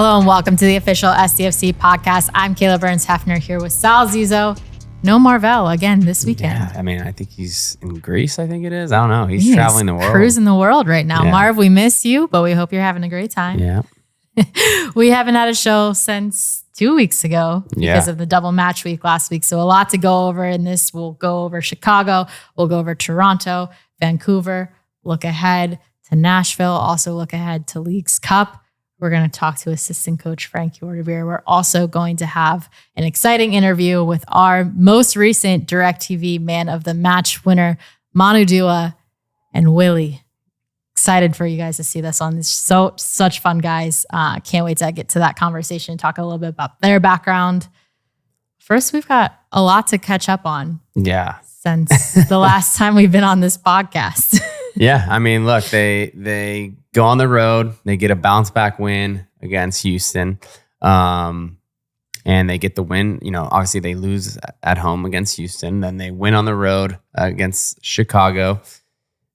Hello and welcome to the official SDFC podcast. I'm Kayla Burns-Hefner here with Sal Zizzo. No Marvell again this weekend. Yeah, I mean, I think he's in Greece, I think it is. I don't know. He's traveling the world. Cruising the world right now. Yeah. Marv, we miss you, but we hope you're having a great time. Yeah. We haven't had a show since 2 weeks ago because of the double match week last week. So a lot to go over in this. We'll go over Chicago. We'll go over Toronto, Vancouver, look ahead to Nashville, also look ahead to Leagues Cup. We're going to talk to assistant coach Frank Hjortebjerg. We're also going to have an exciting interview with our most recent DirecTV Man of the Match winner, Manu Duah and Willy. Excited for you guys to see this on this. Such fun guys. Can't wait to get to that conversation and talk a little bit about their background. First, we've got a lot to catch up on. Yeah. Since the last time we've been on this podcast. Yeah, I mean, look, they go on the road, they get a bounce back win against Houston, and they get the win. You know, obviously they lose at home against Houston, then they win on the road against Chicago,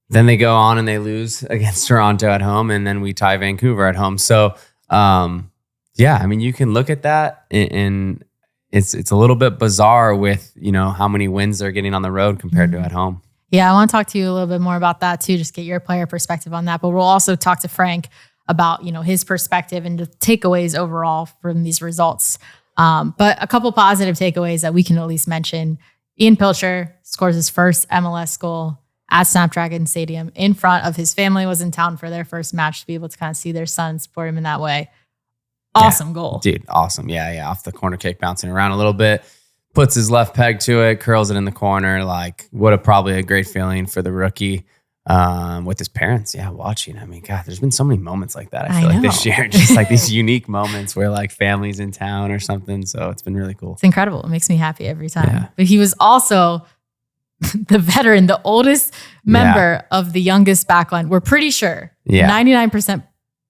then they go on and they lose against Toronto at home, and then we tie Vancouver at home. So, yeah, I mean, you can look at that and it's a little bit bizarre with, you know, how many wins they're getting on the road compared to at home. Yeah, I want to talk to you a little bit more about that too, just get your player perspective on that. But we'll also talk to Frank about, you know, his perspective and the takeaways overall from these results. But a couple positive takeaways that we can at least mention. Ian Pilcher scores his first MLS goal at Snapdragon Stadium in front of his family, was in town for their first match to be able to kind of see their son, support him in that way. Awesome goal. Dude, awesome. Yeah. Off the corner kick, bouncing around a little bit. Puts his left peg to it, curls it in the corner. Like, probably a great feeling for the rookie with his parents. Yeah, watching. I mean, God, there's been so many moments like that. I feel like this year, just like these unique moments where like family's in town or something. So it's been really cool. It's incredible. It makes me happy every time. Yeah. But he was also the veteran, the oldest member of the youngest backline. We're pretty sure, 99%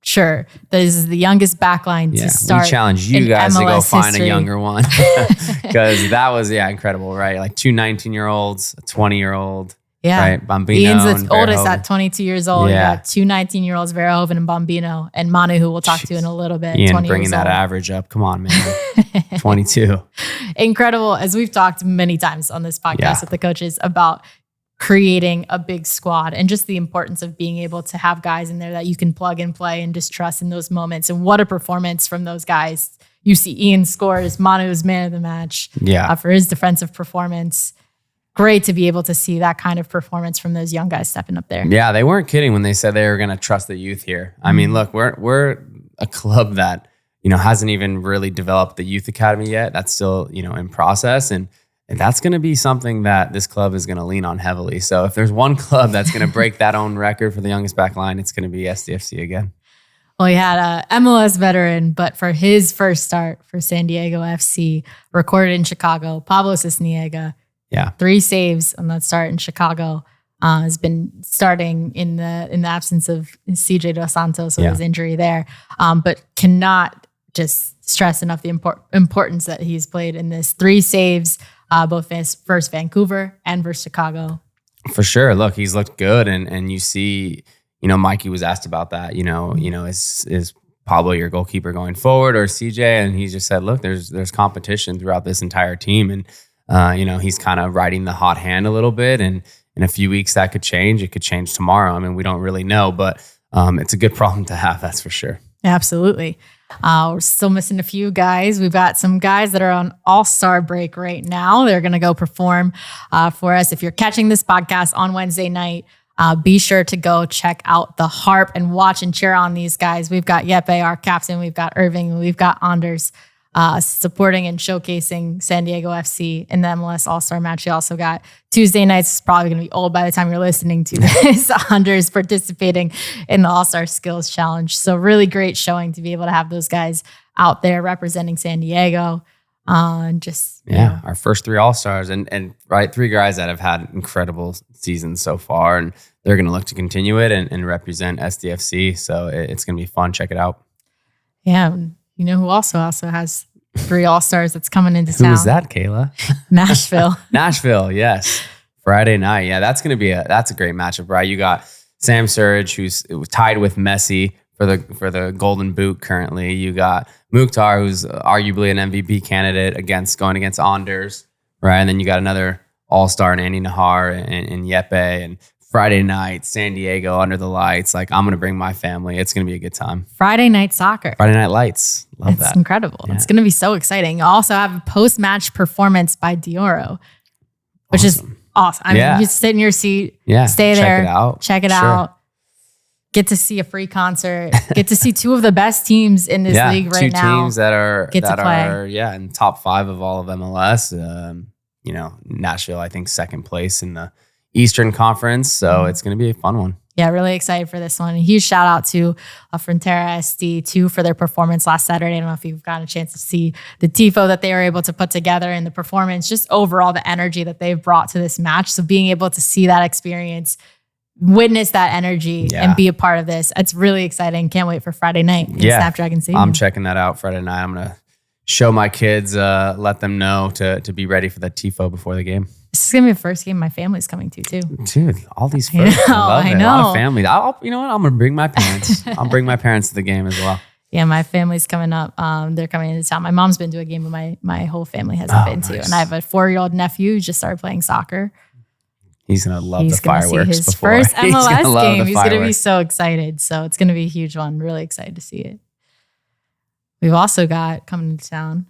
sure, that this is the youngest backline to start. We challenge you guys MLS to go find history. A younger one because that was incredible, right? Like two 19-year-olds, a 20-year-old, right? Bambino. Ian's the oldest at 22 years old. Yeah. You got two 19-year-olds, Verhoeven and Bambino, and Manu, who we'll talk to in a little bit. Ian 20 bringing that average up. Come on, man. 22. Incredible, as we've talked many times on this podcast with the coaches about creating a big squad and just the importance of being able to have guys in there that you can plug and play and just trust in those moments. And what a performance from those guys. You see Ian scores, Manu's man of the match for his defensive performance. Great to be able to see that kind of performance from those young guys stepping up there. Yeah, they weren't kidding when they said they were going to trust the youth here. I mean, look, we're a club that, you know, hasn't even really developed the youth academy yet. That's still, you know, in process. And that's going to be something that this club is going to lean on heavily. So if there's one club that's going to break that own record for the youngest back line, it's going to be SDFC again. Well, he had a MLS veteran, but for his first start for San Diego FC, recorded in Chicago, Pablo Cisniega, 3 saves on that start in Chicago, has been starting in the absence of CJ Dos Santos with his injury there, but cannot just stress enough the importance that he's played in this. 3 saves, both versus Vancouver and versus Chicago. For sure. Look, he's looked good. And you see, you know, Mikey was asked about that, you know, is Pablo your goalkeeper going forward or CJ? And he just said, look, there's competition throughout this entire team. And, you know, he's kind of riding the hot hand a little bit. And in a few weeks that could change. It could change tomorrow. I mean, we don't really know, but it's a good problem to have. That's for sure. Absolutely. We're still missing a few guys. We've got some guys that are on all-star break right now. They're going to go perform for us. If you're catching this podcast on Wednesday night, be sure to go check out the Harp and watch and cheer on these guys. We've got Yeppe, our captain. We've got Irving. And we've got Anders supporting and showcasing San Diego FC in the MLS All-Star match. You also got Tuesday nights. It's probably going to be old by the time you're listening to this. Anders participating in the All-Star Skills Challenge. So really great showing to be able to have those guys out there representing San Diego. And just our first 3 All-Stars and 3 guys that have had incredible seasons so far, and they're going to look to continue it and represent SDFC. So it's going to be fun. Check it out. Yeah. You know who also has 3 All-Stars that's coming into town? Who is that, Kayla? Nashville. Nashville, yes. Friday night. Yeah, that's a great matchup, right? You got Sam Surridge, who's tied with Messi for the Golden Boot currently. You got Mukhtar, who's arguably an MVP candidate going against Anders, right? And then you got another all-star in Andy Nahar and Yepe. And Friday night, San Diego under the lights. Like, I'm going to bring my family. It's going to be a good time. Friday night soccer. Friday night lights. Love that. It's incredible. Yeah. It's going to be so exciting. You also have a post-match performance by Dioro, which is awesome. I mean, you sit in your seat, stay there, check it out. Get to see a free concert. Get to see two of the best teams in this league right now. Two teams that are in top 5 of all of MLS. Nashville, I think, second place in the Eastern Conference. So it's going to be a fun one. Yeah, really excited for this one. A huge shout out to Frontera SD too for their performance last Saturday. I don't know if you've gotten a chance to see the tifo that they were able to put together and the performance, just overall the energy that they've brought to this match. So being able to see that experience, witness that energy and be a part of this, it's really exciting. Can't wait for Friday night in Snapdragon Stadium. I'm checking that out Friday night. I'm going to show my kids, let them know to be ready for the tifo before the game. This is going to be the first game my family's coming to, too. Dude, all these firsts. I know. A lot of family. You know what? I'm going to bring my parents. I'll bring my parents to the game as well. Yeah, my family's coming up. They're coming into town. My mom's been to a game, but my whole family hasn't been to. And I have a 4-year-old nephew who just started playing soccer. He's going to love the fireworks. See his first MLS game. He's going to be so excited. So it's going to be a huge one. Really excited to see it. We've also got coming to town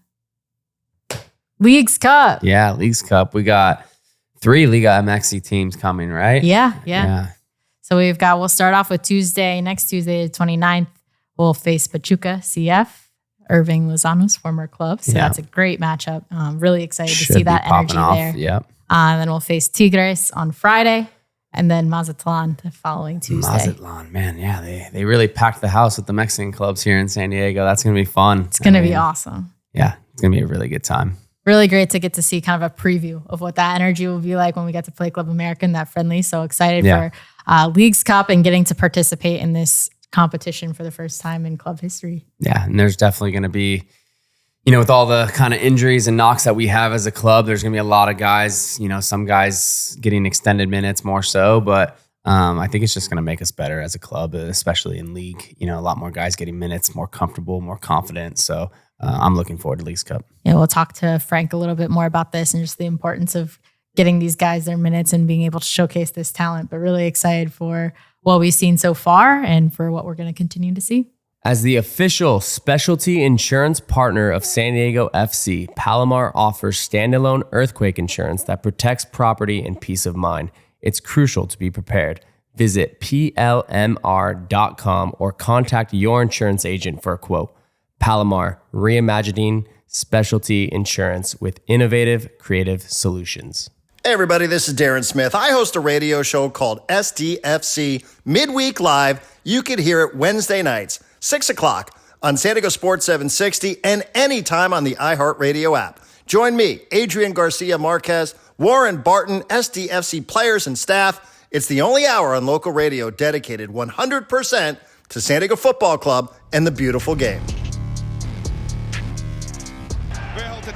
Leagues Cup. Yeah, Leagues Cup. We got 3 Liga MXC teams coming, right? Yeah. So we'll start off with next Tuesday, the 29th. We'll face Pachuca CF, Irving Lozano's former club. So that's a great matchup. Really excited to see that energy there. Yep. Then we'll face Tigres on Friday and then Mazatlan the following Tuesday. Mazatlan, man. Yeah, they really packed the house with the Mexican clubs here in San Diego. That's going to be fun. It's going to be awesome. Yeah, it's going to be a really good time. Really great to get to see kind of a preview of what that energy will be like when we get to play Club America in that friendly. So excited for Leagues Cup and getting to participate in this competition for the first time in club history. Yeah, and there's definitely going to be, with all the kind of injuries and knocks that we have as a club, there's going to be a lot of guys, some guys getting extended minutes more so, but I think it's just going to make us better as a club, especially in league. A lot more guys getting minutes, more comfortable, more confident. So I'm looking forward to Leagues Cup. Yeah, we'll talk to Frank a little bit more about this and just the importance of getting these guys their minutes and being able to showcase this talent, but really excited for what we've seen so far and for what we're going to continue to see. As the official specialty insurance partner of San Diego FC, Palomar offers standalone earthquake insurance that protects property and peace of mind. It's crucial to be prepared. Visit plmr.com or contact your insurance agent for a quote. Palomar, reimagining specialty insurance with innovative, creative solutions. Hey everybody, this is Darren Smith. I host a radio show called SDFC Midweek Live. You can hear it Wednesday nights, 6 o'clock on San Diego Sports 760 and anytime on the iHeartRadio app. Join me, Adrian Garcia Marquez, Warren Barton, SDFC players and staff. It's the only hour on local radio dedicated 100% to San Diego Football Club and the beautiful game.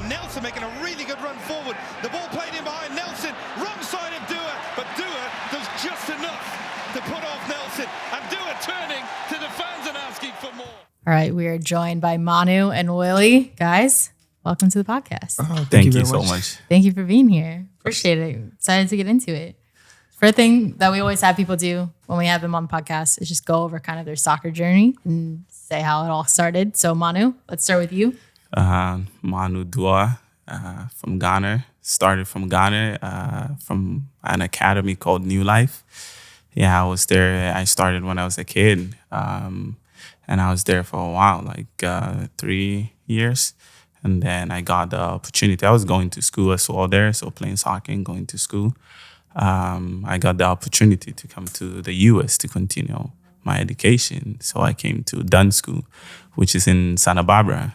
Nelson making a really good run forward. The ball played in behind Nelson. Wrong side of Duah, but Duah does just enough to put off Nelson. And Duah turning to the fans and asking for more. All right, we are joined by Manu and Willy. Guys, welcome to the podcast. Thank you so much. Thank you for being here. Appreciate it. Excited to get into it. First thing that we always have people do when we have them on the podcast is just go over kind of their soccer journey and say how it all started. So Manu, let's start with you. Manu Duah from Ghana. Started from Ghana from an academy called New Life. Yeah, I was there. I started when I was a kid, and I was there for a while, like 3 years. And then I got the opportunity. I was going to school as well there, so playing soccer and going to school. I got the opportunity to come to the U.S. to continue my education. So I came to Dunn School, which is in Santa Barbara.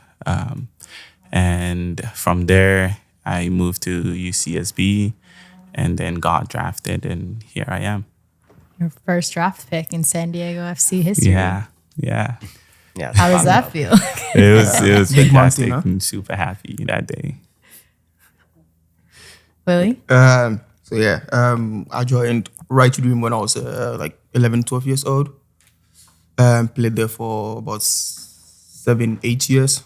And from there, I moved to UCSB and then got drafted, and here I am. Your first draft pick in San Diego FC history. Yeah. How does that feel? It was fantastic. I'm super happy that day. Willy? I joined Right to Dream when I was like 11, 12 years old. Played there for about 7-8 years.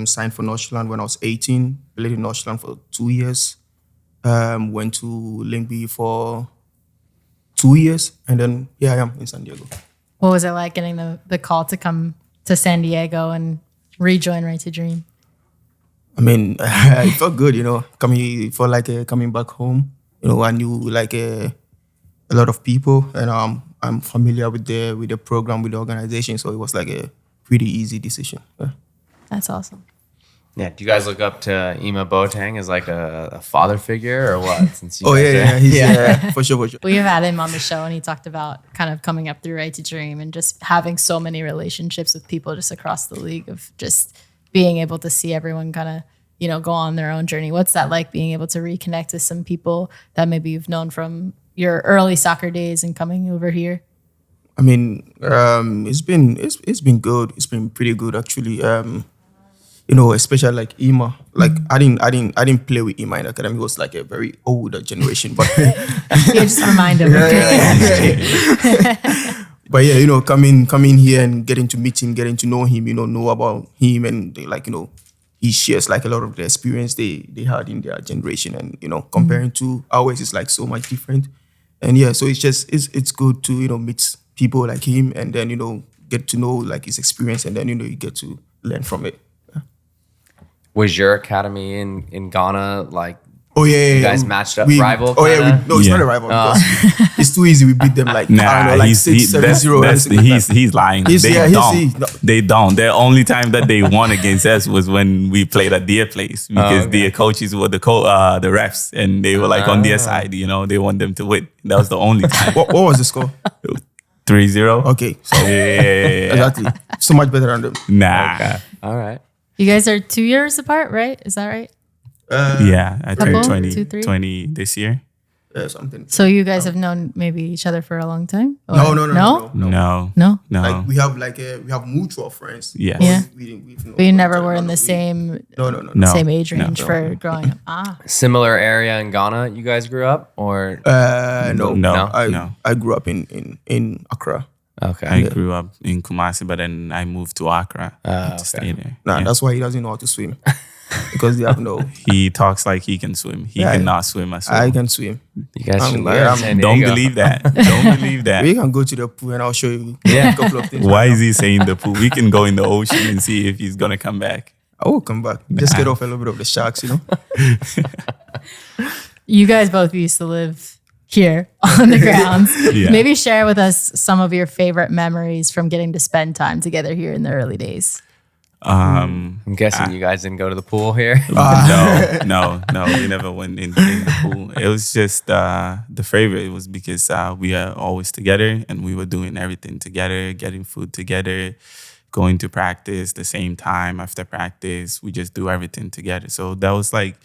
Signed for Nashville when I was 18. Played in Nashville for 2 years. Went to Lyngby for 2 years. And then here I am in San Diego. What was it like getting the call to come to San Diego and rejoin Right to Dream? I mean, it felt good, coming back home. I knew like a lot of people, and I'm familiar with the program, with the organization, so it was like a pretty easy decision. Yeah. That's awesome. Yeah, do you guys look up to Ima Boateng as like a father figure or what? Since you For sure. We have had him on the show, and he talked about kind of coming up through Right to Dream and just having so many relationships with people just across the league, of just being able to see everyone kind of, go on their own journey. What's that like, being able to reconnect with some people that maybe you've known from your early soccer days and coming over here? I mean, it's been good. It's been pretty good actually. Especially like Ima. Like I didn't play with Ima in the academy. It was like a very older generation. But just remind him. But yeah, coming here and getting to meet him, getting to know him, know about him, and he shares like a lot of the experience they had in their generation, and comparing to ours is like so much different. And yeah, so it's good to meet people like him, and then get to know like his experience, and then you get to learn from it. Was your academy in Ghana like? Oh yeah, you guys matched up rival? It's not a rival because it's too easy. We beat them like 6-7-0. He's lying. They don't. The only time that they won against us was when we played at their place, because their coaches were the refs, and they were like on their side. They want them to win. That was the only time. What was the score? 3-0. Okay, so exactly, so much better than them. Nah. Okay. All right. You guys are 2 years apart, right? Is that right? I turned 20 this year. Something. So you guys have known maybe each other for a long time? Or? No. Like we have mutual friends. Yes. Yeah. But you never were in the same same age range for growing up. Similar area in Ghana you guys grew up, or? No. I grew up in Accra. Okay. I grew up in Kumasi, but then I moved to Accra to stay there. That's why he doesn't know how to swim. Because they have He talks like he can swim. He cannot swim as well. I can swim. You guys should learn. San Don't Diego. believe that. Don't believe that. We can go to the pool and I'll show you a couple of things. Why is he saying the pool? We can go in the ocean and see if he's gonna come back. I will come back. Just get off a little bit of the sharks, You guys both used to live here on the grounds. Yeah. Maybe share with us some of your favorite memories from getting to spend time together here in the early days. I'm guessing you guys didn't go to the pool here. No, we never went in the pool. It was just the favorite. It was because we are always together, and we were doing everything together, getting food together, going to practice the same time after practice. We just do everything together. So that was like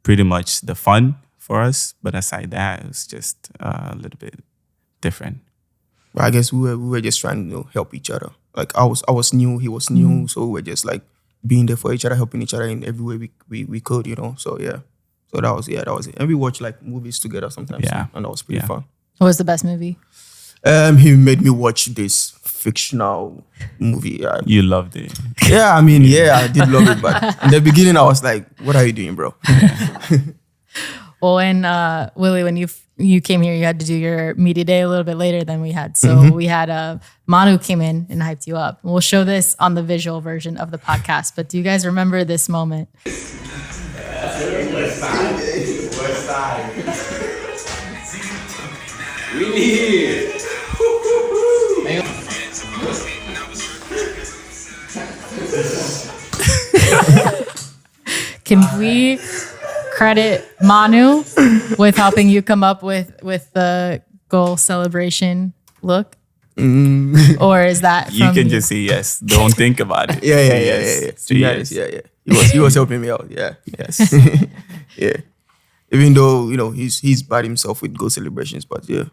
pretty much the fun for us. But aside that, it was just a little bit different. But I guess we were just trying to help each other. Like I was new, he was new, so we were just like being there for each other, helping each other in every way we could, So yeah, so that was it. And we watched like movies together sometimes, and that was pretty fun. What was the best movie? He made me watch this fictional movie. You loved it. Yeah, I mean, I did love it, but in the beginning I was like, "What are you doing, bro?" Well, and Willy, when you came here, you had to do your media day a little bit later than we had. So we had Manu came in and hyped you up. We'll show this on the visual version of the podcast. But do you guys remember this moment? West side. We here. Can we credit Manu with helping you come up with the goal celebration look? Or is that you can just say yes? Don't think about it. Yeah. He was helping me out. Yeah. Yes. Yeah. Even though he's bad himself with goal celebrations, but yeah.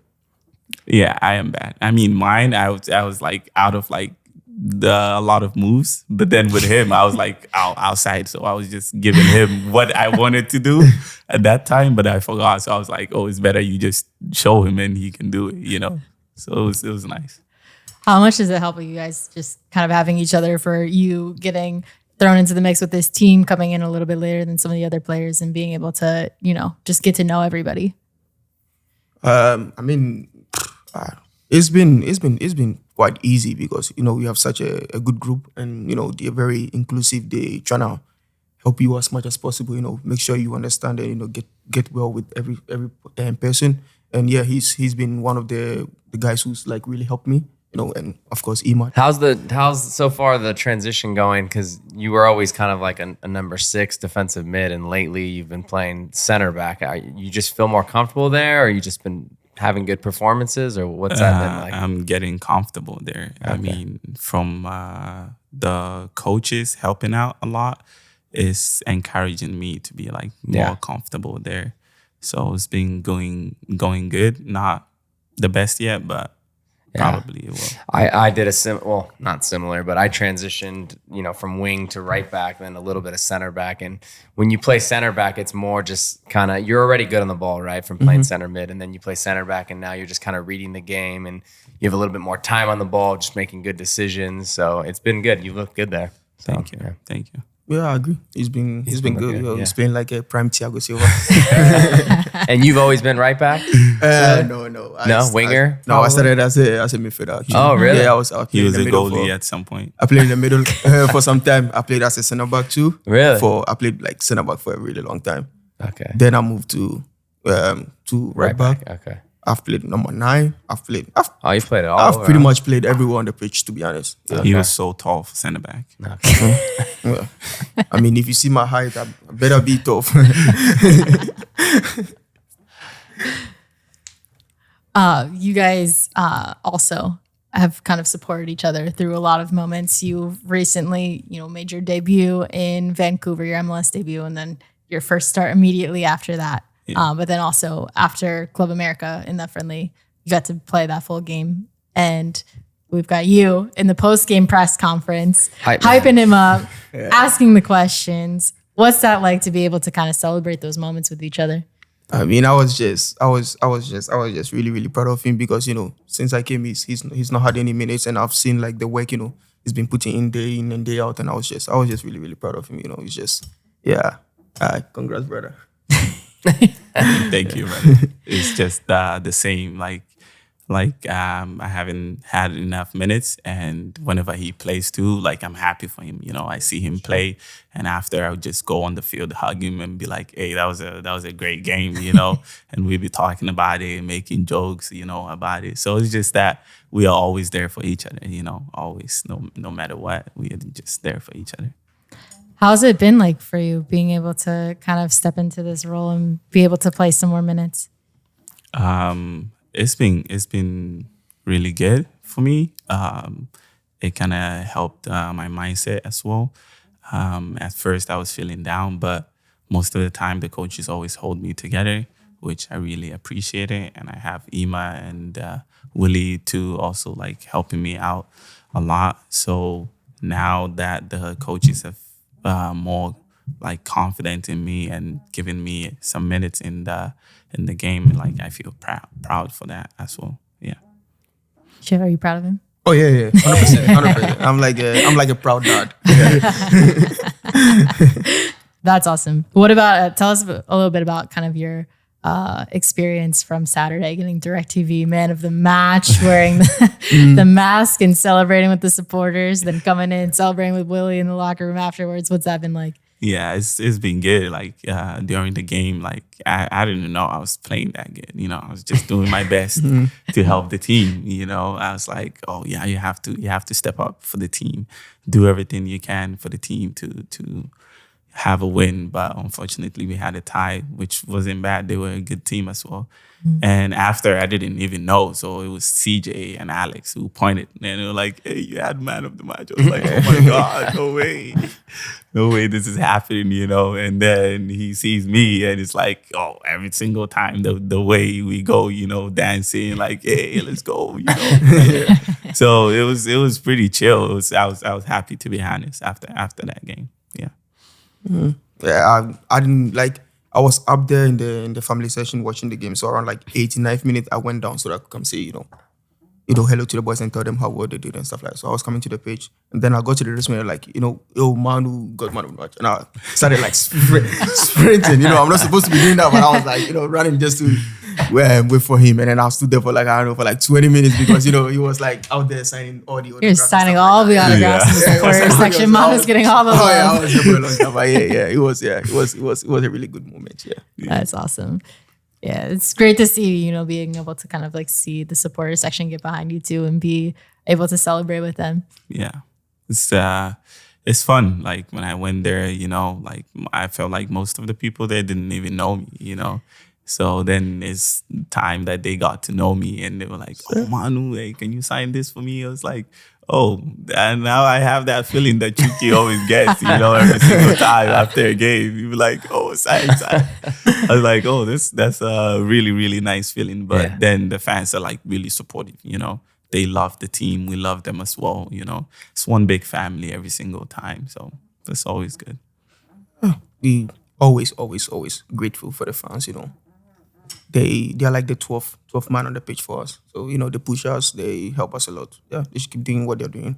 Yeah, I am bad. I mean, mine I was like out of like a lot of moves, but then with him I was like outside, so I was just giving him what I wanted to do at that time, but I forgot. So I was like, oh, it's better you just show him and he can do it, So it was nice. How much does it help you guys just kind of having each other for you getting thrown into the mix with this team, coming in a little bit later than some of the other players and being able to, just get to know everybody? It's been quite easy because we have such a good group, and they're very inclusive. They trying to help you as much as possible. Make sure you understand and get well with every person. And yeah, he's been one of the guys who's like really helped me. And of course, Imad. How's so far the transition going? Because you were always kind of like a number 6 defensive mid, and lately you've been playing center back. You just feel more comfortable there, or you just been having good performances, or what's that been like? I'm getting comfortable there. Okay. I mean, from the coaches helping out a lot is encouraging me to be like more comfortable there. So it's been going good. Not the best yet, but probably it will. I did not similar, but I transitioned, from wing to right back, then a little bit of center back. And when you play center back, it's more just kind of, you're already good on the ball, right? From playing center mid, and then you play center back, and now you're just kind of reading the game, and you have a little bit more time on the ball, just making good decisions. So it's been good. You look good there. So, Thank you. Thank you. Yeah, I agree. He's been good. He's playing like a prime Thiago Silva. And you've always been right back? No. Winger? I started as a midfielder. Actually. Oh, really? Yeah, He was a goalie at some point. I played in the middle for some time. I played as a center back too. Really? I played like center back for a really long time. Okay. Then I moved to right back. Okay. I've played number 9. You played it all. I've pretty much played everywhere on the pitch, to be honest. Yeah. He was so tall for center back. Okay. Yeah. I mean, if you see my height, I better be tough. You guys also have kind of supported each other through a lot of moments. You recently, made your debut in Vancouver, your MLS debut, and then your first start immediately after that. Yeah. But then also after Club America in that friendly, you got to play that full game. And we've got you in the post-game press conference, hyping him up, asking the questions. What's that like to be able to kind of celebrate those moments with each other? I mean, I was just really, really proud of him because, since I came, he's not had any minutes, and I've seen like the work, he's been putting in and day out, and I was just really, really proud of him. It's just, congrats, brother. Thank you, brother. It's just the same. Like I haven't had enough minutes, and whenever he plays too, like I'm happy for him. I see him play, and after I would just go on the field, hug him, and be like, "Hey, that was a great game," and we'd be talking about it, and making jokes, about it. So it's just that we are always there for each other. Always, no matter what, we are just there for each other. How's it been like for you being able to kind of step into this role and be able to play some more minutes? It's been really good for me. It kind of helped my mindset as well. At first, I was feeling down, but most of the time, the coaches always hold me together, which I really appreciate it. And I have Ima and Willy too, also like helping me out a lot. So now that the coaches have more like confident in me and giving me some minutes in the game, like I feel proud for that as well. Yeah. Shiv, are you proud of him? Oh yeah, 100%. I'm like a proud dad. That's awesome. What about tell us a little bit about kind of your experience from Saturday, getting DirecTV Man of the Match, wearing the mask and celebrating with the supporters, then coming in celebrating with Willy in the locker room afterwards. What's that been like? Yeah, it's been good. Like during the game, like I didn't know I was playing that good. I was just doing my best to help the team. I was like, oh yeah, you have to step up for the team, do everything you can for the team to have a win. But unfortunately, we had a tie, which wasn't bad. They were a good team as well. And after, I didn't even know. So it was CJ and Alex who pointed. And they were like, hey, you had man of the match. I was like, oh my God, no way. No way this is happening, And then he sees me and it's like, oh, every single time the way we go, dancing, like, hey, let's go, So it was pretty chill. I was happy, to be honest, after that game. Yeah. Mm-hmm. Yeah, I didn't like. I was up there in the family session watching the game. So around like 89th minute, I went down so that I could come see, hello to the boys and tell them how well they did and stuff like that. So I was coming to the pitch, and then I got to the dressing room like, Manu got man of the match, and I started like sprinting. I'm not supposed to be doing that, but I was like, running just to wait for him, and then I stood there for like 20 minutes because he was like out there signing all the autographs. You're signing all the autographs in the supporter section. Manu's getting all the love. I was there for a long time, but it was a really good moment. Yeah, that's awesome. Yeah, it's great to see, being able to kind of like see the supporter section get behind you too and be able to celebrate with them. Yeah, it's fun. Like when I went there, like I felt like most of the people there didn't even know me, So then it's time that they got to know me and they were like, oh, Manu, hey, can you sign this for me? I was like, oh, and now I have that feeling that Chucky always gets, every single time after a game. You be like, oh, sign. I was like, oh, that's a really, really nice feeling. But then the fans are like really supportive, They love the team. We love them as well, It's one big family every single time. So that's always good. We always grateful for the fans, They are like the 12th man on the pitch for us. So, they push us, they help us a lot. Yeah, they should keep doing what they're doing.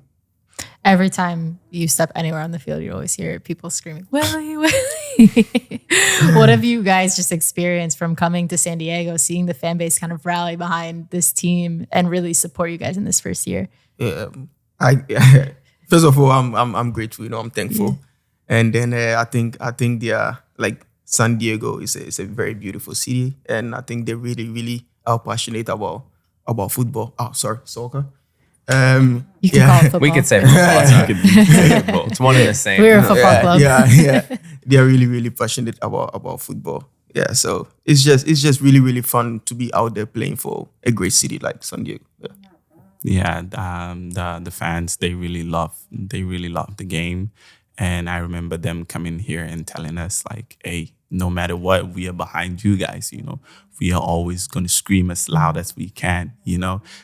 Every time you step anywhere on the field, you always hear people screaming, Willy, Willy. What have you guys just experienced from coming to San Diego, seeing the fan base kind of rally behind this team and really support you guys in this first year? Yeah, first of all, I'm grateful, I'm thankful. And then I think they are like, San Diego is a very beautiful city, and I think they really, really are passionate about football. Oh, sorry, soccer. You can call it football. We could say football. It's one and the same. We're a football club. Yeah. They are really, really passionate about football. Yeah, so it's just really, really fun to be out there playing for a great city like San Diego. Yeah, the fans, they really love the game. And I remember them coming here and telling us like, hey, no matter what, we are behind you guys, We are always going to scream as loud as we can,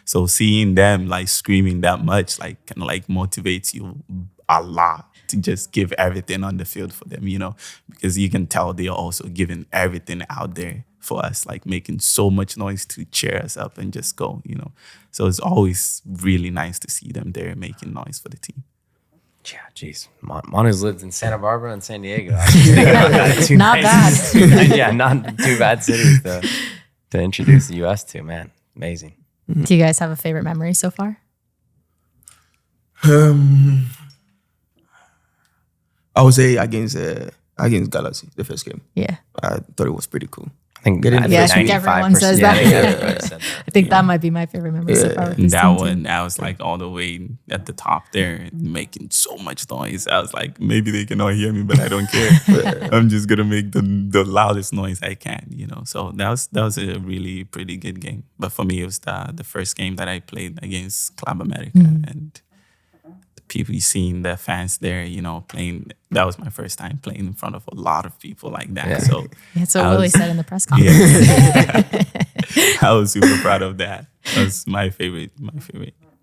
So seeing them like screaming that much, like kind of like motivates you a lot to just give everything on the field for them, Because you can tell they are also giving everything out there for us, like making so much noise to cheer us up and just go, So it's always really nice to see them there making noise for the team. Yeah, geez. Manu's lived in Santa Barbara and San Diego. Not bad. Not too bad cities to introduce the U.S. to, man. Amazing. Do you guys have a favorite memory so far? I would say against Galaxy, the first game. Yeah. I thought it was pretty cool. I think I think everyone says that. I think that might be my favorite memory so far. That one, I was like all the way at the top there, making so much noise. I was like, maybe they cannot hear me, but I don't care. I'm just gonna make the loudest noise I can, So that was a really pretty good game. But for me, it was the first game that I played against Club America, and people seeing the fans there, playing. That was my first time playing in front of a lot of people like that. Yeah. So that's what Willy said in the press conference. Yeah. I was super proud of that. That was my favorite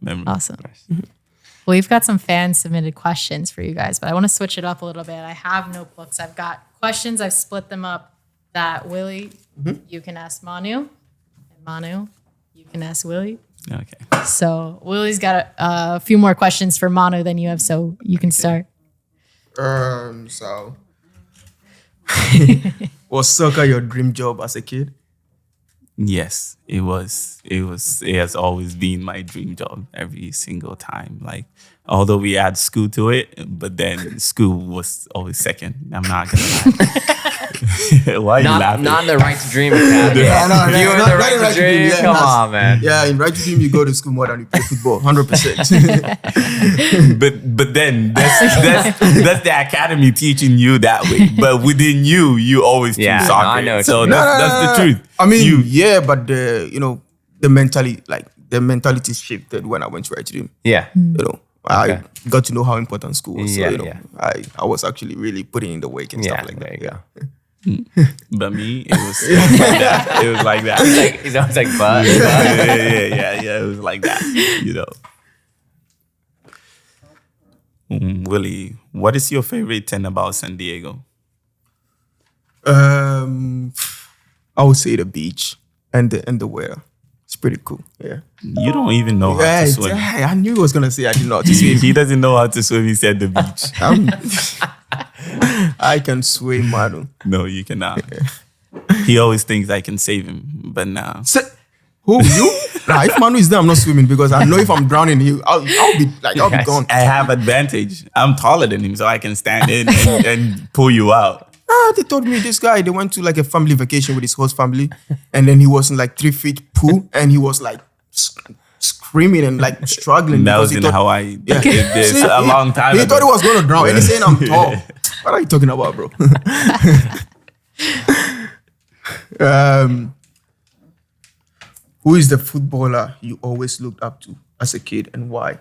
memory. Awesome. Well, we've got some fan submitted questions for you guys, but I want to switch it up a little bit. I have notebooks. I've got questions. I've split them up that Willy, you can ask Manu, and Manu, you can ask Willy. Okay. So Willy's got a few more questions for Manu than you have, so you can start. So was soccer your dream job as a kid? Yes, it was. It has always been my dream job every single time. Like, although we add school to it, but then school was always second. I'm not gonna lie. Why are you laughing? Not in the Right to Dream Academy. You were in the Right to Dream. Come on, man. Yeah, in Right to Dream, you go to school more than you play football, 100%. But then that's the academy teaching you that way. But within you always choose soccer. I know. So that's the truth. I mean, but the mentality shifted when I went to Right to Dream. Yeah. I got to know how important school was. Yeah, so, I was actually really putting in the work and stuff like that. There you go. But me, it was like that. It was like that. He's always like, but. Yeah. It was like that, Willy, what is your favorite thing about San Diego? I would say the beach and the weather. It's pretty cool. Yeah. You don't even know how to swim. I knew he was gonna say I did not swim. He doesn't know how to swim. He said the beach. I can swim, Manu. No, you cannot. He always thinks I can save him, but now. Who, you? Nah, if Manu is there, I'm not swimming because I know if I'm drowning, I'll be gone. I have advantage. I'm taller than him, so I can stand in and pull you out. They told me this guy, they went to like a family vacation with his host family, and then he was in like 3 feet pool, and he was like screaming and like struggling. That wasn't how I did this a long time ago. He thought he was going to drown, and he's saying I'm tall. What are you talking about, bro? Who is the footballer you always looked up to as a kid, and why?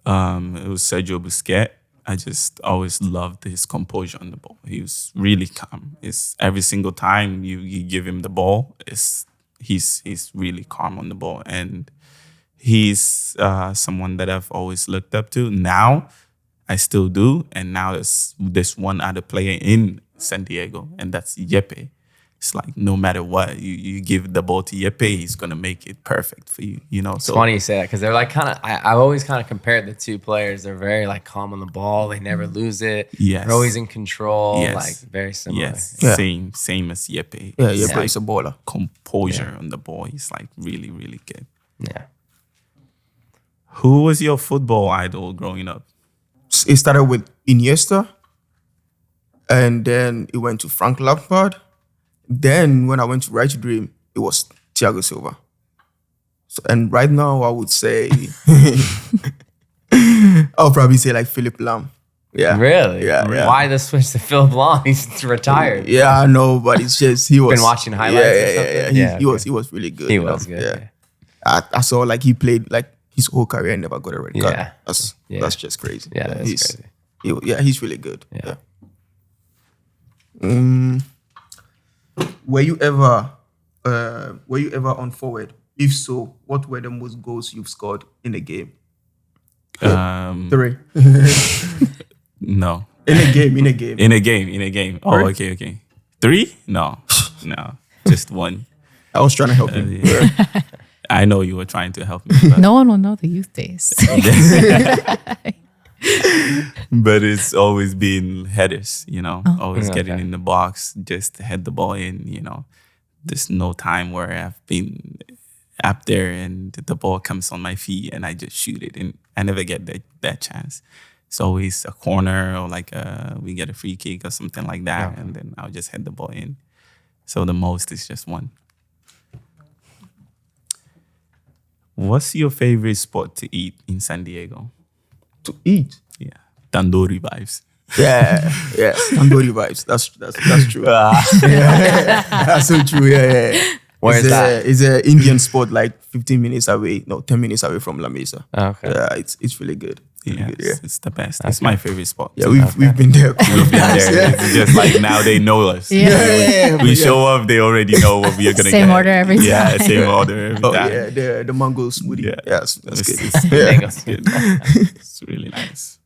It was Sergio Busquets. I just always loved his composure on the ball. He was really calm. It's every single time you give him the ball, he's really calm on the ball, and he's someone that I've always looked up to. Now, I still do, and now there's one other player in San Diego, and that's Yepe. It's like no matter what, you give the ball to Yepe, he's gonna make it perfect for you. You know, it's funny you say that because they're like kind of. I've always kind of compared the two players. They're very like calm on the ball. They never lose it. Yes, they're always in control. Yes. Like very similar. Yes, yeah. Same as Yepe. Yeah, Yepe is a baller. Composure on the ball. He's like really, really good. Yeah. Who was your football idol growing up? It started with Iniesta, and then it went to Frank Lampard. Then when I went to Right to Dream, it was Thiago Silva. So, and right now I would say I'll probably say like Philippe Lam. Yeah. Really? Yeah. Why the switch to Philippe Lam? He's retired. Yeah, I know, but it's just he was been watching highlights. Yeah. He was really good. He was good. Yeah. I saw like he played like his whole career and never got a red card. That's just crazy. Yeah, that's crazy. He's really good. Yeah. Were you ever on forward? If so, what were the most goals you've scored in a game? 3. No. In a game. In a game. Oh, okay. 3? No, just 1. I was trying to help you. I know you were trying to help me. But No one will know the youth days. But it's always been headers, always getting in the box, just to head the ball in, There's no time where I've been up there and the ball comes on my feet and I just shoot it. And I never get that chance. It's always a corner or like we get a free kick or something like that. And then I'll just head the ball in. So the most is just 1. What's your favorite spot to eat in San Diego? To eat? Yeah. Tandoori vibes. Yeah. Tandoori vibes. That's true. That's so true. Yeah. Where is that? It's an Indian spot like 10 minutes away from La Mesa. Okay. Yeah, it's really good. It's the best. It's my favorite spot. Yeah, we've been there. We've been there. It's just like now they know us. We show up, they already know what we are gonna get. Same order every time. Yeah, same order every time. Yeah, the mango smoothie. Yeah, that's good. It's good. It's really nice.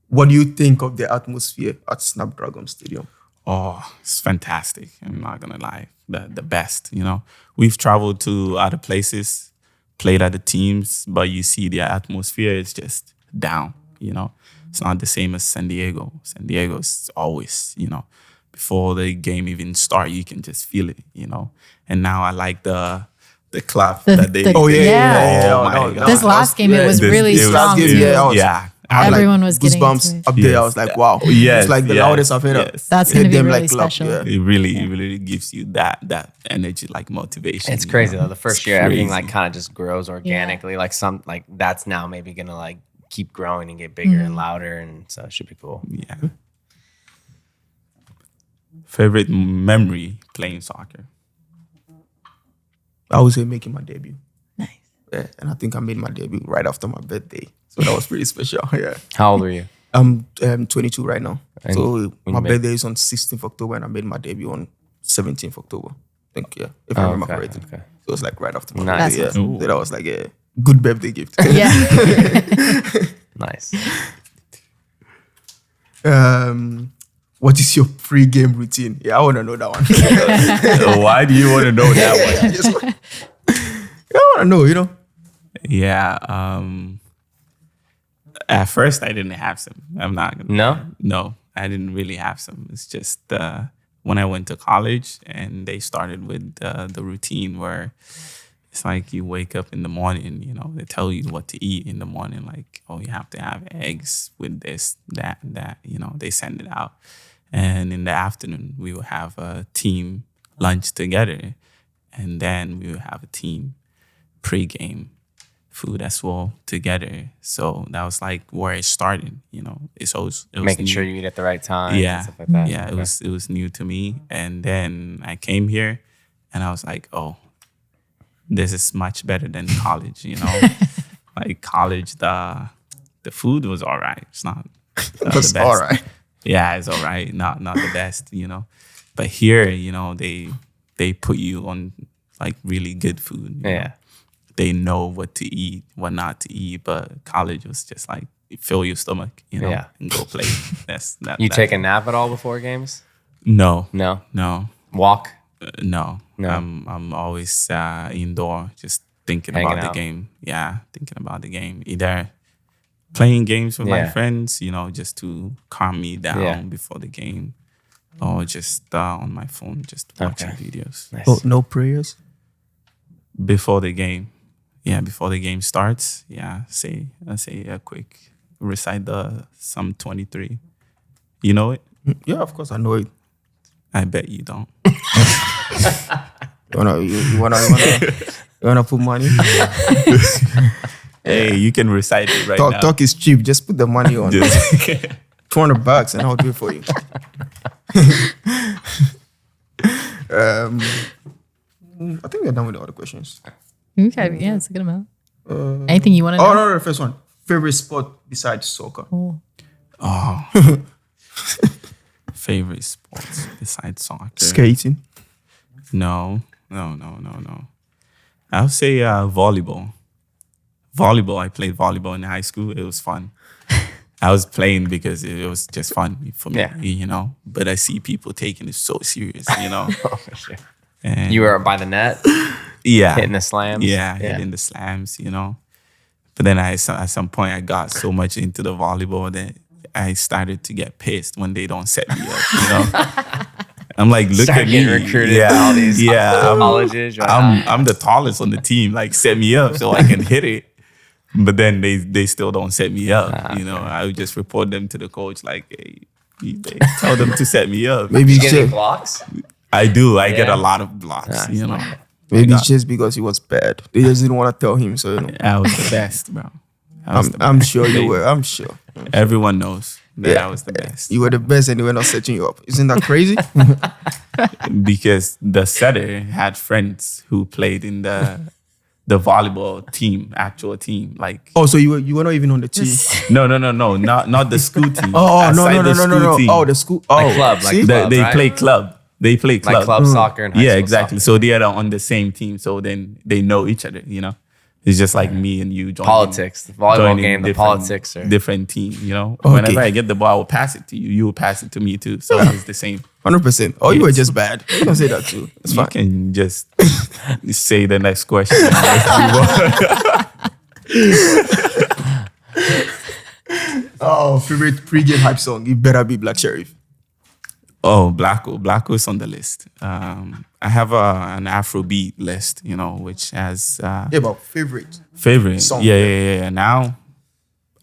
What do you think of the atmosphere at Snapdragon Stadium? Oh, it's fantastic. I'm not gonna lie, the best. We've traveled to other places, played other teams, but you see the atmosphere is just down. It's not the same as San Diego. San Diego is always, before the game even start, you can just feel it. And now I like the clap that they. Oh my God. This last game, it was really strong. Everyone was getting goosebumps up there. I was like, wow. Yes, it's like the loudest I've heard. Yes. That's going to be really special. It really gives you that energy, like motivation. It's crazy though. The first year, everything like kind of just grows organically. Like that's now maybe gonna like keep growing and get bigger and louder, and so it should be cool. Yeah. Favorite memory playing soccer? I would say making my debut. Nice. Yeah, and I think I made my debut right after my birthday. So that was pretty special. Yeah. How old are you? I'm 22 right now. And so my birthday is on 16th October and I made my debut on 17th October. I think, if I remember correctly. Okay. So it's like right after my Nice. birthday. Yeah. So that was like a good birthday gift. Yeah. Nice. What is your pre-game routine? Yeah, I want to know that one. Why do you want to know that one? I want to know, you know. Yeah. At first, I didn't have some. I'm not gonna. No, I didn't really have some. It's just when I went to college and they started with the routine where it's like you wake up in the morning, you know, they tell you what to eat in the morning. Like, oh, you have to have eggs with this, that, and that. You know, they send it out. And in the afternoon, we will have a team lunch together. And then we will have a team pre-game food as well together. So that was like where it started, you know. It was making new. sure you eat at the right time. Yeah, and stuff like that. yeah. It was new to me, and then I came here, and I was like, oh, this is much better than college, you know. Like college, the food was all right. It's not the best. All right. Yeah, it's all right. Not the best, you know. But here, you know, they put you on like really good food. You know? They know what to eat, what not to eat. But college was just like fill your stomach, you know, and go play. You take a nap at all before games? No. Walk? No. I'm always indoor, just thinking Hanging about out. the game. Yeah, thinking about the game. Either playing games with my friends, you know, just to calm me down before the game, or just on my phone, just watching videos. Nice. Oh, no prayers? Before the game. Yeah, before the game starts. Yeah, I say a quick recite the Psalm 23. You know it? Yeah, of course I know it. I bet you don't. You wanna put money? Hey, you can recite it right now. Talk is cheap. Just put the money on. $200 and I'll do it for you. I think we're done with the other questions. Okay, yeah, it's a good amount. Anything you want to know? Oh, no, the first one. Favorite sport besides soccer? Favorite sports besides soccer? Skating. No. I would say volleyball. Volleyball, I played volleyball in high school. It was fun. I was playing because it was just fun for me, you know. But I see people taking it so serious, you know. For sure. And You were by the net? yeah, Hitting the slams? Yeah, hitting the slams, you know. But then at some point, I got so much into the volleyball that I started to get pissed when they don't set me up, you know. I'm like, look Start at me. getting recruited to all these colleges. I'm the tallest on the team. Like, set me up so I can hit it. But then they still don't set me up. You know, I would just report them to the coach. Like, hey, they tell them to set me up. Maybe You it's get any just, blocks? I do. I get a lot of blocks. You know, maybe it's just because he was bad. They just didn't want to tell him. So, you know. I was the best, bro. I'm sure you were. I'm sure. Everyone knows that I was the best. You were the best and they were not setting you up. Isn't that crazy? Because the setter had friends who played in the volleyball team, actual team. Like, Oh, so you were not even on the team? no, not the school team. Oh, no. Aside the school team. Oh, the school. Oh, Like club, like see? club. They right? play club. They play club. Like club soccer and high Yeah, school exactly. soccer. So they are on the same team. So then they know each other, you know? It's just like me and you joining. Politics. The volleyball joining game, the different- politics are... Different team, you know? Okay. Whenever I get the ball, I will pass it to you. You will pass it to me too. So it's the same. 100%. Oh, you were just bad. You can say that too. It's You fine. can just say the next question. Oh, favorite pre-game hype song? It better be Black Sheriff. Oh, Blacko is on the list. I have an Afrobeat list, you know, which has Yeah, but favorite. favorite. Song. Yeah. Now,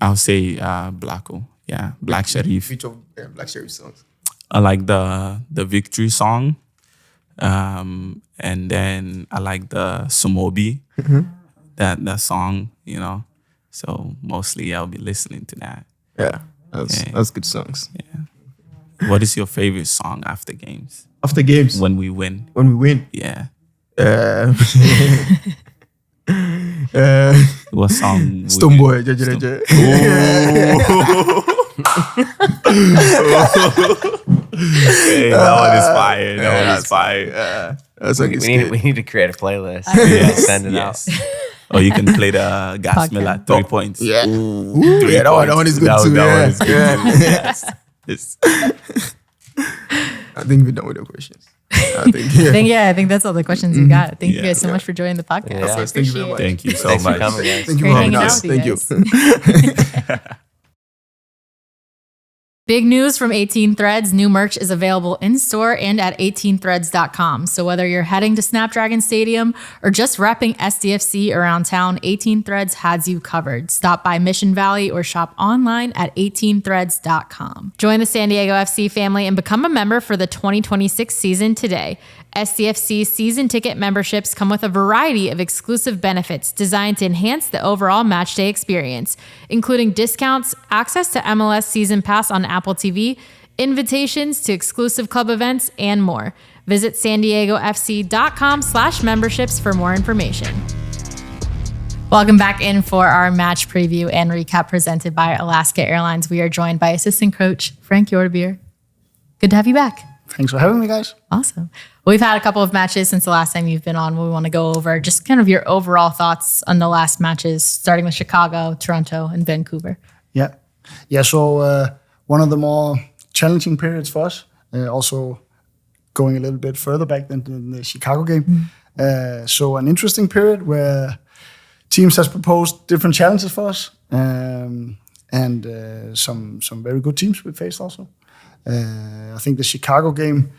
I'll say Blacko. Yeah, Black Sharif. Which of Black Sheriff songs? I like the victory song, and then I like the Sumobi, that song, you know. So mostly I'll be listening to that. Yeah, that's good songs. What is your favorite song after games? After games, When we win? when we win, Yeah. What song? would Stone you- Boy, Jaja. Hey, that one is fire. That one is fire. That's like We need to create a playlist. Yes, Send it yes. out. Or you can play the Gas Miller 3 points. Yeah. Three Yeah, that one is good points. too. That Yeah. one is good Yeah. too. Yes. It's- I think we're done with the questions. I think that's all the questions we got. Thank you guys so much for joining the podcast. Yeah. I Thank you very appreciate much. it. Thank you so Thanks much. for coming, guys. Thank you Great for having hanging us. out with you Thank you. Big news from 18 Threads. New merch is available in-store and at 18threads.com. So whether you're heading to Snapdragon Stadium or just repping SDFC around town, 18 Threads has you covered. Stop by Mission Valley or shop online at 18threads.com. Join the San Diego FC family and become a member for the 2026 season today. SDFC season ticket memberships come with a variety of exclusive benefits designed to enhance the overall matchday experience, including discounts, access to MLS Season Pass on Apple TV, invitations to exclusive club events, and more. Visit sandiegofc.com/memberships for more information. Welcome back in for our match preview and recap presented by Alaska Airlines. We are joined by assistant coach Frank Hjortebjerg. Good to have you back. Thanks for having me, guys. Awesome. We've had a couple of matches since the last time you've been on. We want to go over just kind of your overall thoughts on the last matches, starting with Chicago, Toronto, and Vancouver. Yeah. So one of the more challenging periods for us, also going a little bit further back than the Chicago game. So an interesting period where teams has proposed different challenges for us, and some very good teams we faced also. I think the Chicago game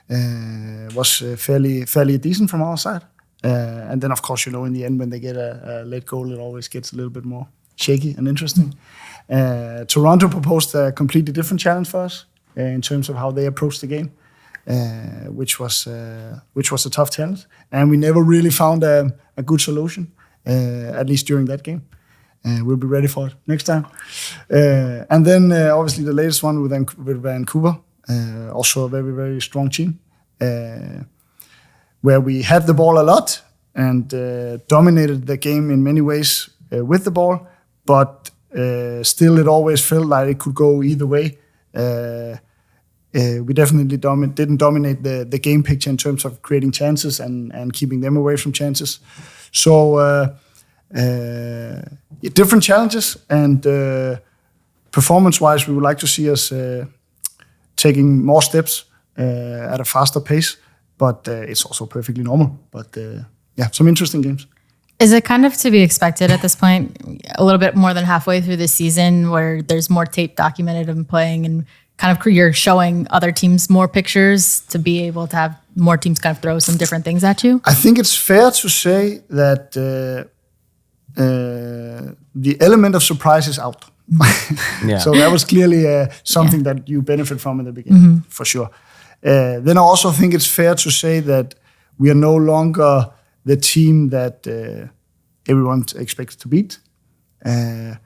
was fairly decent from our side. And then, of course, in the end, when they get a late goal, it always gets a little bit more shaky and interesting. Toronto proposed a completely different challenge for us in terms of how they approached the game, which was a tough challenge. And we never really found a good solution, at least during that game. We'll be ready for it next time. And then, obviously, the latest one with Vancouver, also a very, very strong team, where we had the ball a lot and dominated the game in many ways with the ball, but still it always felt like it could go either way. We definitely didn't dominate the game picture in terms of creating chances and keeping them away from chances. So different challenges, and performance-wise, we would like to see us taking more steps at a faster pace, but it's also perfectly normal. But some interesting games. Is it kind of to be expected at this point, a little bit more than halfway through the season, where there's more tape documented of playing and kind of you're showing other teams more pictures to be able to have more teams kind of throw some different things at you? I think it's fair to say that the element of surprise is out. Yeah. So that was clearly something that you benefit from in the beginning, for sure. Then I also think it's fair to say that we are no longer the team that everyone expects to beat. And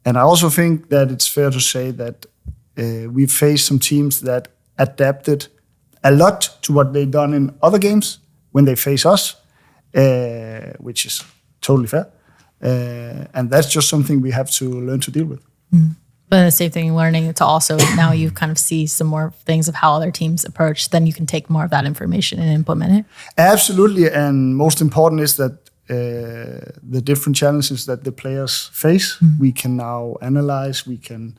I also think that it's fair to say that we've faced some teams that adapted a lot to what they've done in other games when they face us, which is totally fair. And that's just something we have to learn to deal with. But the same thing, learning to also now you kind of see some more things of how other teams approach, then you can take more of that information and implement it. Absolutely. And most important is that the different challenges that the players face, we can now analyze, we can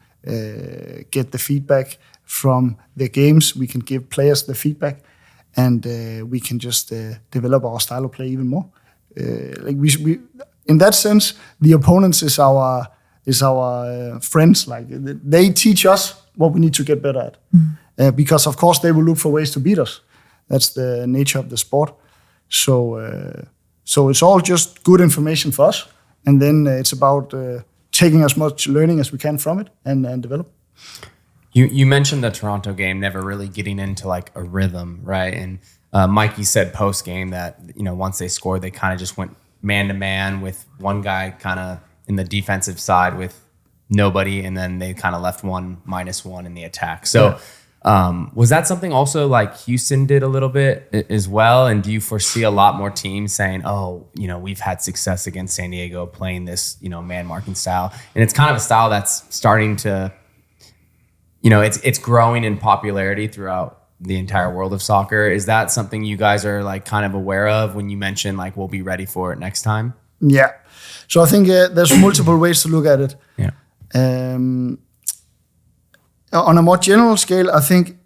get the feedback from the games, we can give players the feedback, and we can just develop our style of play even more. We in that sense, the opponents is our friends. Like they teach us what we need to get better at, because of course they will look for ways to beat us. That's the nature of the sport. So it's all just good information for us, and then it's about taking as much learning as we can from it and develop. You mentioned the Toronto game, never really getting into like a rhythm, right? And Mikey said post game that once they scored, they kind of just went man to man with one guy kind of in the defensive side with nobody, and then they kind of left -1 in the attack. So was that something also like Houston did a little bit as well? And do you foresee a lot more teams saying, we've had success against San Diego playing this, man marking style? And it's kind of a style that's starting to, it's growing in popularity throughout the entire world of soccer. Is that something you guys are like kind of aware of when you mention like we'll be ready for it next time? Yeah. So I think there's multiple ways to look at it. Yeah. On a more general scale, I think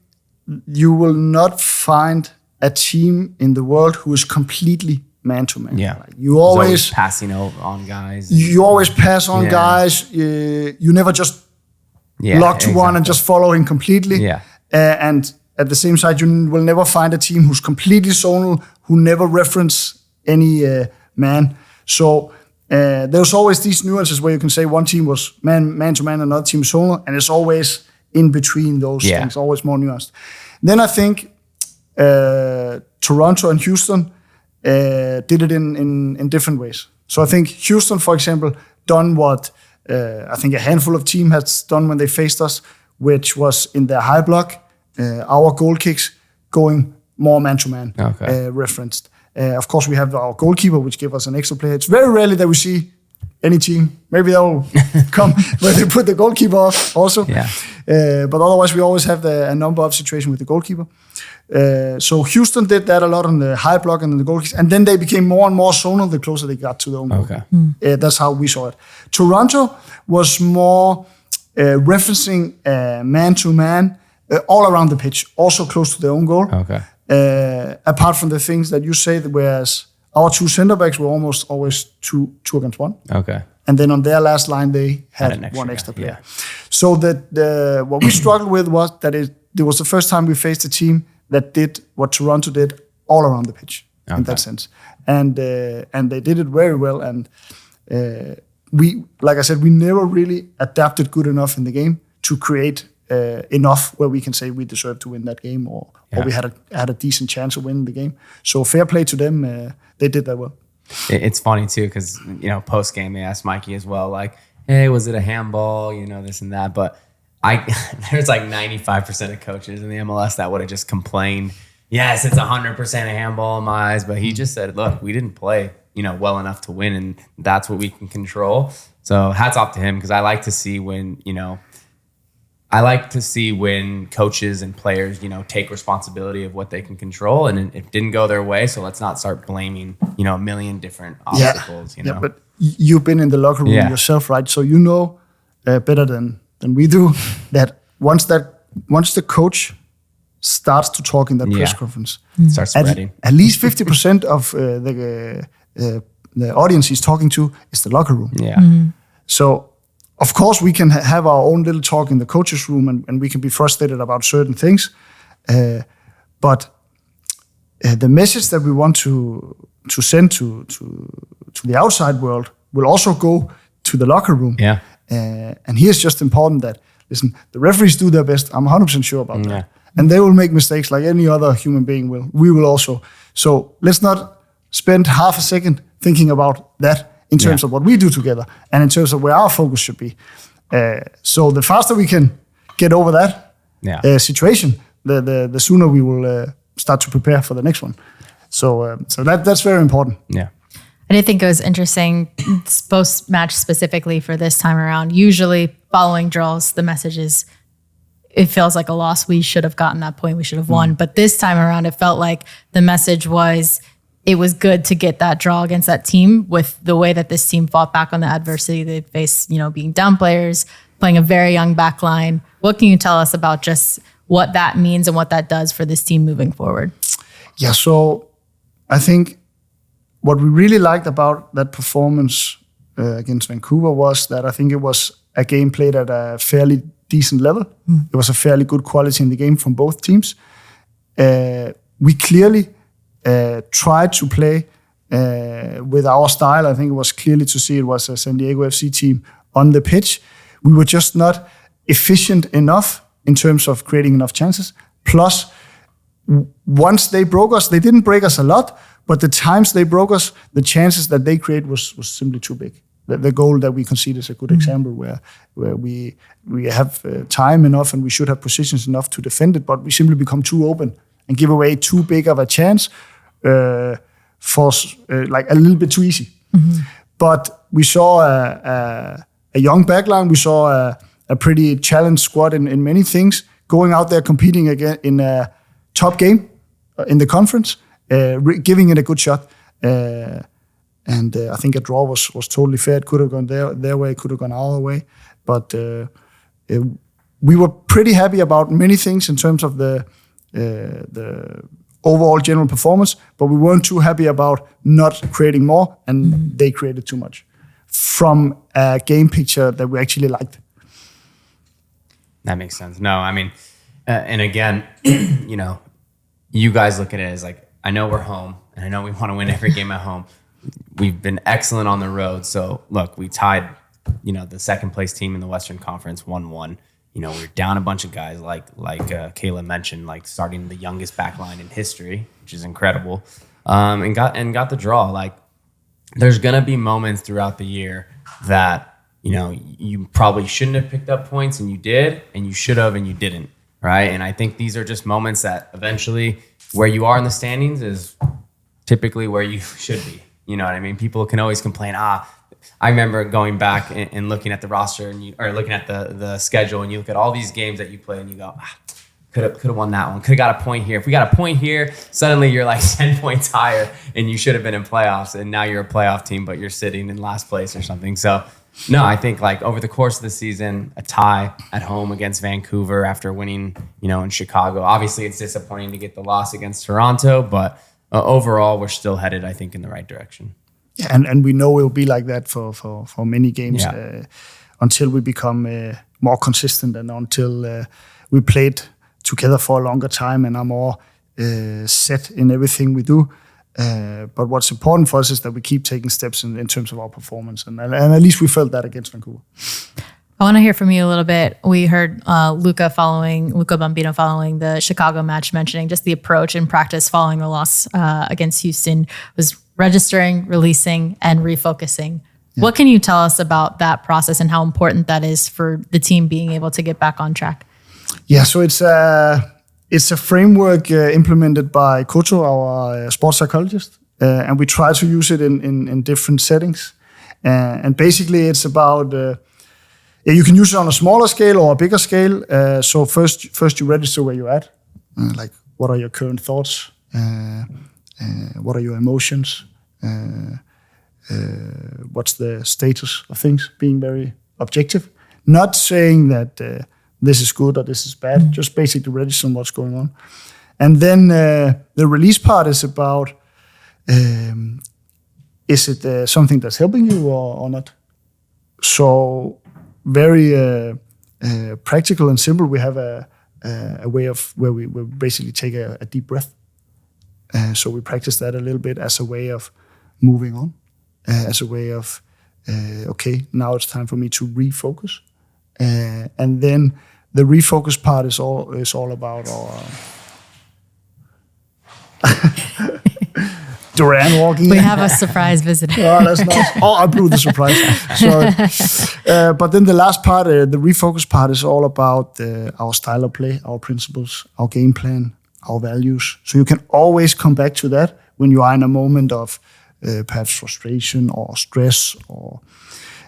you will not find a team in the world who is completely man-to-man. Yeah. Like you always passing on guys. You always pass on guys. You never just lock to one and just follow him completely. Yeah. And at the same side, you will never find a team who's completely zonal, who never reference any man. So there's always these nuances where you can say one team was man-to-man, another team zonal, and it's always in between those things, always more nuanced. Then I think Toronto and Houston did it in different ways. So I think Houston, for example, done what I think a handful of teams has done when they faced us, which was in their high block, our goal kicks going more man-to-man referenced. Of course, we have our goalkeeper, which gave us an extra player. It's very rarely that we see any team. Maybe they'll come where they put the goalkeeper off also. Yeah. But otherwise, we always have a number of situations with the goalkeeper. So Houston did that a lot on the high block and the goal kicks. And then they became more and more zonal the closer they got to the own goal. Okay. That's how we saw it. Toronto was more referencing man-to-man all around the pitch, also close to their own goal. Okay. Apart from the things that you say, whereas our two center backs were almost always two against one. Okay. And then on their last line, they had one extra player. So that what we struggled with was that it was the first time we faced a team that did what Toronto did all around the pitch in that sense. And they did it very well. And we, like I said, we never really adapted good enough in the game to create enough where we can say we deserve to win that game or we had a decent chance of winning the game. So fair play to them. They did that well. It's funny too, because, post game, they asked Mikey as well, like, hey, was it a handball, this and that. But there's like 95% of coaches in the MLS that would have just complained, yes, it's 100% a handball in my eyes. But he just said, look, we didn't play, well enough to win, and that's what we can control. So hats off to him, because I like to see when coaches and players, take responsibility of what they can control, and it didn't go their way. So let's not start blaming, a million different obstacles. Yeah, but you've been in the locker room yourself, right? So you know better than we do that once the coach starts to talk in that press conference, starts spreading. At least 50% of the audience he's talking to is the locker room. Yeah. Mm-hmm. So. Of course, we can have our own little talk in the coaches' room, and we can be frustrated about certain things. But the message that we want to send to the outside world will also go to the locker room. Yeah. And here's just important that, listen, the referees do their best. I'm 100% sure about that. Yeah. And they will make mistakes like any other human being will. We will also. So let's not spend half a second thinking about that in terms of what we do together and in terms of where our focus should be. So the faster we can get over that situation, the sooner we will start to prepare for the next one. So that's very important. Yeah. I did think it was interesting, post-match specifically for this time around. Usually following draws, the message is, it feels like a loss. We should have gotten that point. We should have won. But this time around, it felt like the message was, it was good to get that draw against that team with the way that this team fought back on the adversity they faced, being down players, playing a very young back line. What can you tell us about just what that means and what that does for this team moving forward? Yeah, so I think what we really liked about that performance against Vancouver was that I think it was a game played at a fairly decent level. It was a fairly good quality in the game from both teams. We clearly tried to play with our style. I think it was clearly to see it was a San Diego FC team on the pitch. We were just not efficient enough in terms of creating enough chances. Plus, once they broke us, they didn't break us a lot, but the times they broke us, the chances that they create was simply too big. The goal that we conceded is a good example where we have time enough and we should have positions enough to defend it, but we simply become too open and give away too big of a chance for like a little bit too easy. Mm-hmm. But we saw a young backline. We saw a pretty challenged squad in many things, going out there competing again in a top game in the conference, giving it a good shot. And I think a draw was totally fair. It could have gone their way, it could have gone our way. But we were pretty happy about many things in terms of the the overall general performance, but we weren't too happy about not creating more, and they created too much from a game picture that we actually liked. That makes sense. No, I mean, and again, you know, you guys look at it as like, I know we're home, and I know we want to win every game at home. We've been excellent on the road. So look, we tied, you know, the second place team in the Western Conference 1-1. You know, we're down a bunch of guys like Kaila mentioned, like starting the youngest back line in history, which is incredible. And got the draw. Like, there's gonna be moments throughout the year that, you know, you probably shouldn't have picked up points and you did, and you should have and you didn't, right? And I think these are just moments that eventually where you are in the standings is typically where you should be. You know what I mean? People can always complain, I remember going back and looking at the roster or looking at the schedule, and you look at all these games that you play and you go, could have won that one. Could have got a point here. If we got a point here, suddenly you're like 10 points higher and you should have been in playoffs, and now you're a playoff team, but you're sitting in last place or something. So no, I think like over the course of the season, a tie at home against Vancouver after winning, you know, in Chicago. Obviously it's disappointing to get the loss against Toronto, but overall we're still headed, I think, in the right direction. Yeah, and we know it will be like that for many games until we become more consistent, and until we played together for a longer time and are more set in everything we do. But what's important for us is that we keep taking steps in terms of our performance, and at least we felt that against Vancouver. I want to hear from you a little bit. We heard Luca Bambino following the Chicago match mentioning just the approach in practice following the loss against Houston was registering, releasing, and refocusing. Yeah. What can you tell us about that process and how important that is for the team being able to get back on track? Yeah, so it's a framework implemented by Koto, our sports psychologist, and we try to use it in different settings. And basically, it's about you can use it on a smaller scale or a bigger scale. So first you register where you're at, like what are your current thoughts, what are your emotions, what's the status of things, being very objective, not saying that this is good or this is bad, just basically register what's going on. And then the release part is about, is it something that's helping you or not? So very practical and simple. We have a way of where we basically take a deep breath. So we practice that a little bit as a way of moving on, as a way of, okay, now it's time for me to refocus. And then the refocus part is all about our Duran walking. We have a surprise visitor. Oh, that's nice. Oh, I blew the surprise. Sorry. But then the last part, the refocus part, is all about our style of play, our principles, our game plan, our values. So you can always come back to that when you are in a moment of perhaps frustration or stress, or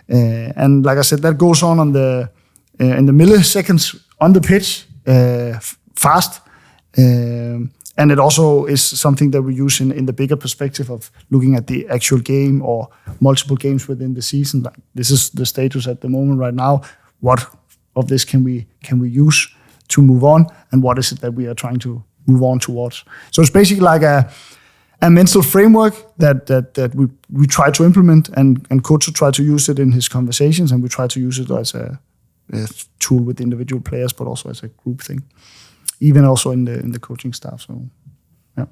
and like I said, that goes on the in the milliseconds on the pitch, fast. And it also is something that we use in the bigger perspective of looking at the actual game or multiple games within the season. Like, this is the status at the moment right now. What of this can we use to move on, and what is it that we are trying to move on towards? So it's basically like a mental framework that we try to implement, and Coach try to use it in his conversations, and we try to use it as a tool with individual players, but also as a group thing. Even also in the coaching staff. So, yeah.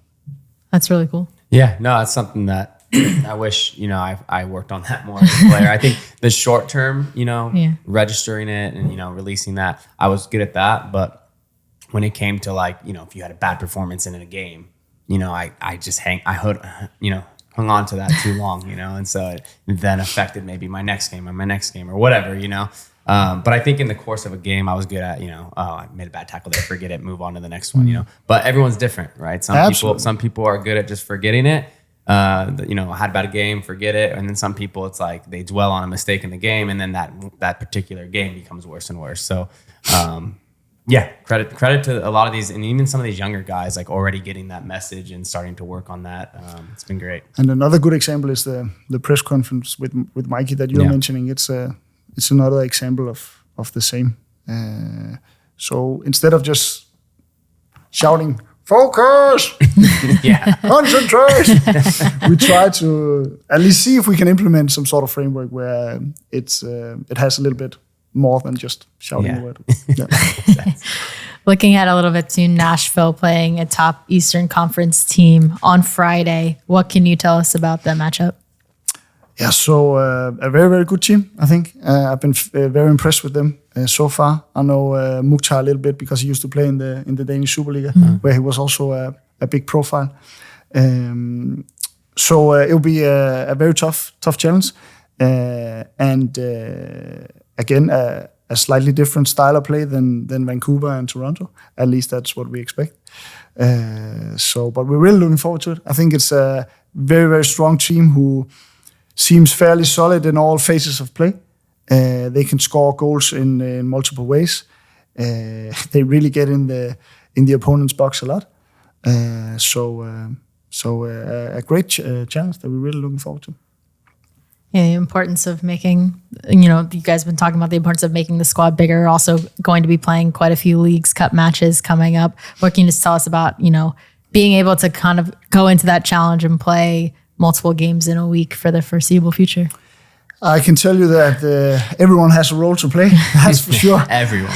That's really cool. Yeah, no, it's something that I wish, I worked on that more as a player. I think the short term, registering it and, releasing that, I was good at that. But when it came to if you had a bad performance in a game, I just hung on to that too long, and so it then affected maybe my next game or whatever, But I think in the course of a game, I was good at, I made a bad tackle there, forget it, move on to the next one, But everyone's different, right? Some people are good at just forgetting it. I had a bad game, forget it. And then some people, it's like they dwell on a mistake in the game, and then that particular game becomes worse and worse. So, credit to a lot of these, and even some of these younger guys, like already getting that message and starting to work on that. It's been great. And another good example is the press conference with Mikey that you're mentioning. It's another example of the same. So instead of just shouting, "Focus!" Yeah. Concentrate. We try to at least see if we can implement some sort of framework where it has a little bit more than just shouting the word. Yeah. Looking at a little bit to Nashville playing a top Eastern Conference team on Friday. What can you tell us about that matchup? Yeah, so a very, very good team, I think. I've been very impressed with them so far. I know Mukhtar a little bit because he used to play in the Danish Superliga, where he was also a big profile. So it'll be a very tough challenge. And again, a slightly different style of play than Vancouver and Toronto. At least that's what we expect. But we're really looking forward to it. I think it's a very, very strong team who seems fairly solid in all phases of play. They can score goals in multiple ways. They really get in the opponent's box a lot. So a great challenge that we're really looking forward to. Yeah, the importance of making, you guys have been talking about the importance of making the squad bigger. Also going to be playing quite a few Leagues Cup matches coming up. What can you just tell us about, being able to kind of go into that challenge and play multiple games in a week for the foreseeable future? I can tell you that everyone has a role to play. That's for sure. Everyone.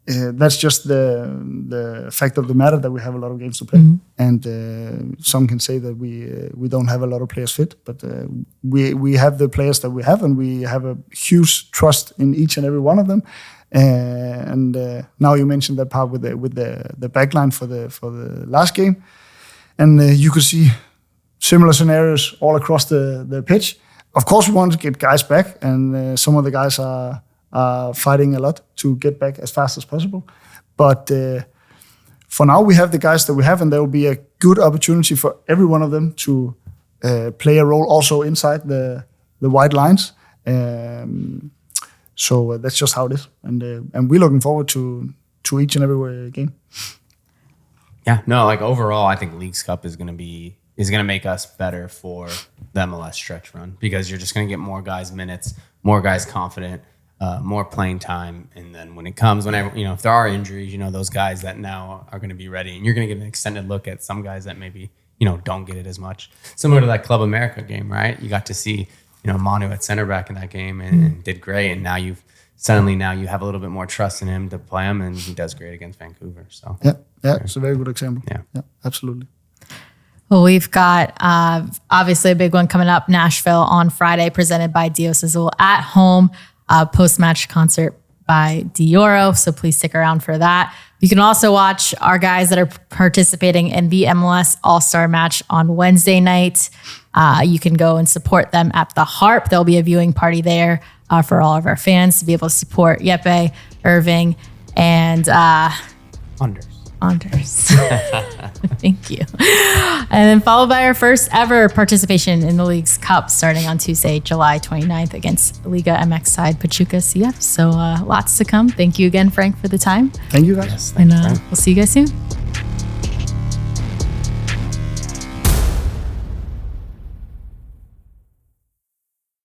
That's just the fact of the matter that we have a lot of games to play. And some can say that we don't have a lot of players fit, but we have the players that we have, and we have a huge trust in each and every one of them. And now you mentioned that part with the backline for the last game, and you could see similar scenarios all across the pitch. Of course, we want to get guys back, and some of the guys are fighting a lot to get back as fast as possible. But for now, we have the guys that we have, and there will be a good opportunity for every one of them to play a role also inside the white lines. So that's just how it is, and we're looking forward to each and every game. Yeah, no, overall, I think Leagues Cup is going to make us better for the MLS stretch run, because you're just going to get more guys minutes, more guys confident, more playing time, and then whenever if there are injuries, those guys that now are going to be ready, and you're going to get an extended look at some guys that maybe don't get it as much. Similar to that Club America game, right? You got to see Manu at center back in that game and did great, and now you have a little bit more trust in him to play him, and he does great against Vancouver. So yeah, it's a very good example. Yeah, absolutely. Well, we've got obviously a big one coming up, Nashville on Friday, presented by Dios Azul at home. Post-match concert by Dioro, so please stick around for that. You can also watch our guys that are participating in the MLS All-Star Match on Wednesday night. You can go and support them at the Harp. There'll be a viewing party there for all of our fans to be able to support Jeppe, Irving, and Anders. Thank you. And then followed by our first ever participation in the Leagues Cup starting on Tuesday, July 29th against Liga MX side Pachuca CF. So lots to come. Thank you again, Frank, for the time. Thank you, guys. And we'll see you guys soon.